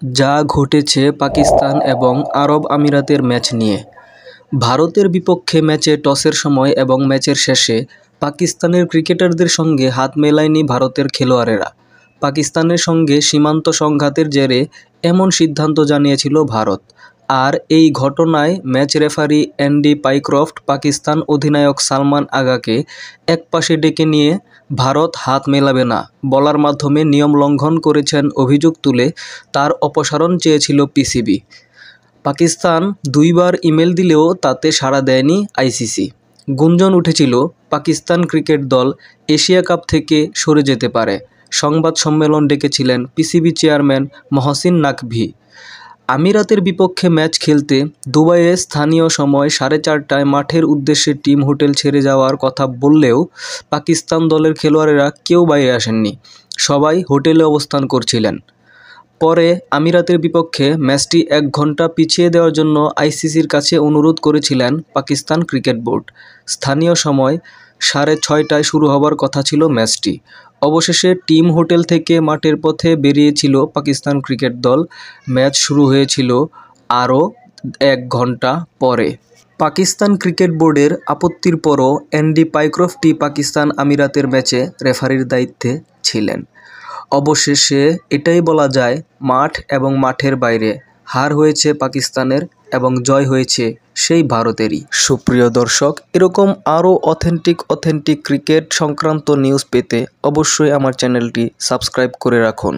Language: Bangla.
যা ঘটেছে পাকিস্তান এবং আরব আমিরাতের ম্যাচ নিয়ে। ভারতের বিপক্ষে ম্যাচে টসের সময় এবং ম্যাচের শেষে পাকিস্তানের ক্রিকেটারদের সঙ্গে হাত মেলায়নি ভারতের খেলোয়াড়েরা। পাকিস্তানের সঙ্গে সীমান্ত সংঘাতের জেরে এমন সিদ্ধান্ত জানিয়েছিল ভারত। আর এই ঘটনায় match referee Andy Pycroft Pakistan অধিনায়ক সালমান আগাকে একপাশে ডেকে নিয়ে ভারত হাত মেলাবে না বলার মাধ্যমে নিয়ম লঙ্ঘন করেছেন অভিযোগ তুলে তার অপসারণ চেয়েছিল পিসিবি। পাকিস্তান দুইবার ইমেল দিলেও তাতে সাড়া দেয়নি আইসিসি। গুঞ্জন উঠেছিল পাকিস্তান ক্রিকেট দল এশিয়া কাপ থেকে সরে যেতে পারে। সংবাদ সম্মেলন ডেকেছিলেন পিসিবি চেয়ারম্যান মহসিন নাকভি। আমিরাতের বিপক্ষে ম্যাচ খেলতে দুবাইয়ে স্থানীয় সময় 4:30টায় মাঠের উদ্দেশ্যে টিম হোটেল ছেড়ে যাওয়ার কথা বললেও পাকিস্তান দলের খেলোয়াড়েরা কেউ বাইরে আসেননি। সবাই হোটেলে অবস্থান করছিলেন। পরে আমিরাতের বিপক্ষে ম্যাচটি 1 ঘন্টা পিছিয়ে দেওয়ার জন্য আইসিসির কাছে অনুরোধ করেছিলেন পাকিস্তান ক্রিকেট বোর্ড। স্থানীয় সময় 6:30টায় শুরু হবার কথা ছিল ম্যাচটি। অবশেষে টিম হোটেল থেকে মাঠের পথে বেরিয়েছিল পাকিস্তান ক্রিকেট দল। ম্যাচ শুরু হয়েছিল আরও 1 ঘন্টা পরে। পাকিস্তান ক্রিকেট বোর্ডের আপত্তির পরও অ্যান্ডি পাইক্রফটই পাকিস্তান আমিরাতের ম্যাচে রেফারির দায়িত্বে ছিলেন। অবশেষে এটাই বলা যায়, মাঠ এবং মাঠের বাইরে হার হয়েছে পাকিস্তানের এবং জয় হয়েছে সেই ভারতেরই। সুপ্রিয় দর্শক, এরকম আরও অথেন্টিক ক্রিকেট সংক্রান্ত নিউজ পেতে অবশ্যই আমার চ্যানেলটি সাবস্ক্রাইব করে রাখুন।